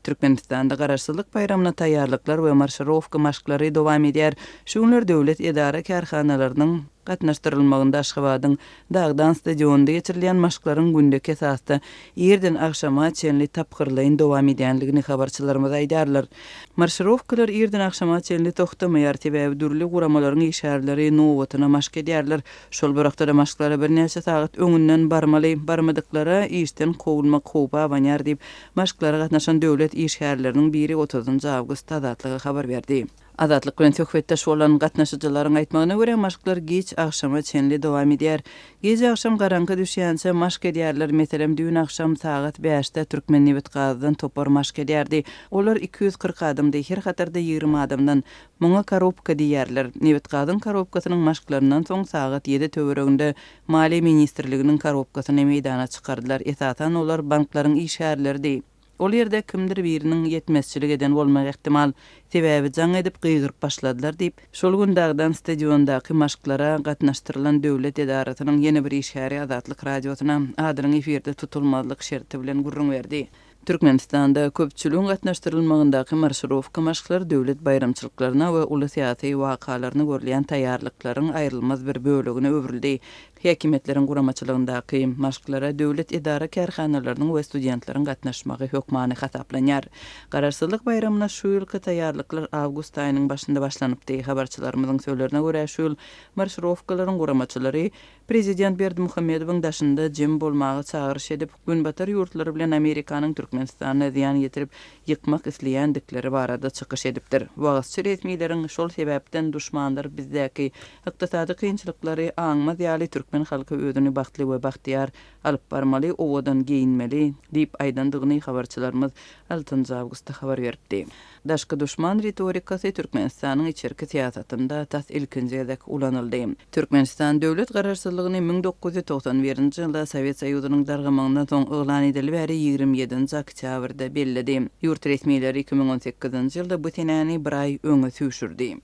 Türkmenistanda Garaşsyzlyk bayramyna taýýarlyklar we marşirowka maşklary dowam edýär. Şu günler döwlet edara karhanalarynyň gatnaşdyrylmagynda Aşgabatyň Dagdan stadionunda geçirilýän maşklaryň gündeki esasda ýerden akşama çenli tapgyrlygyň dowam edýänligini habarçylarymyz aýdarlar. Marşirowkalar ýerden akşama çenli toxtamaýar sebäbi dürli guramalaryň işärleri nowatyna maşk edýärler. Şol birakda da maşklary bir näçe sagat öňünden barmaly, barmadyklara işden kowulmak howpa banýar diýip maşklary gatnaşan döwlet işärleriniň biri 30-njy awgust azatlygy habar berdi. Azatlyk bilen söhbetdeş bolan gatnaşyjylaryň aýtmagyna görä maşklar geç akşama çenli dowam edýär. Gece akşam garanky düşýänse maşk edýärler. Meselem düň akşam sagat 5-de Türkmen Newit gazydan topar maşk edýärdi. Olar 240 adamdy, her hatarda 20 adamdan muňa korobka diýerler. Newit gazyň korobkasynyň maşklaryndan soň sagat 7 töwereginde Maliýe ministrliginiň korobkasyny meýdana çykardylar. Esatan olar banklaryň işärlerdi. Ol ýerde kimdir biriniň ýetmezçilik eden bolmak ihtimal sebäbi jaň edip gıygyryp başladylar diýip şol gündägden stadiondaky maşklara gatnaşdyrylan döwlet edarasynyň ýene bir işäri Azatlyk radiosyna adyryň efirde tutulmazlyk şerti bilen gurrun berdi. Türkmenistanda köpçüligiň gatnaşdyrylmagyndaky marşirowka maşklary döwlet bayramçylyklaryna we uly syýasy wakalaryny görülýän taýýarlyklaryň aýrylmaz bir bölegine öwrüldi. Häkimetleriň guramaçylygyndaky maşklara döwlet edara karhanalarynyň we studentlaryň gatnaşmagy hökmany hasaplanýar. Garaşsyzlyk bayramyna şu ýylky taýýarlyklar awgust aýynyň başynda başlanypdy. Habarçylarymyzyň söýlerine görä şu ýyl marşirowkalaryň guramaçylary Prezident Berdimuhammedowyň daşynda jem bolmagy çagyryş edip günbatar ýurtlary bilen Amerikanyň Türkmenistana ziýan ýetirip ýykmak isleýändikleri barada çykyş edipdir. Wagtçy resmiýleriň şol sebäpden duşmanlar bizdäki ykdysady kynçylyklary aňmaz ýaly Türkmen halky özüni bagtly we bagtyar alyp barmaly, owadan geyinmeli diýip aýdandygyny habarçylarymyz 6-njy awgustda habar berdi. Daşky duşman retorikasy Türkmenistanyň içerki siýasatynda tas ilkinji gezek ulanyldy. Türkmenistan döwlet garaşsyzlygyny 1991-nji ýylda Sowet Soýuzynyň dargamagyndan soň eglan edilip bäri 27-nji oktýabrda bellidi. Ýurt resmiýetleri 2018-nji ýylda bu tenäni bir aý öňe sürşürdi.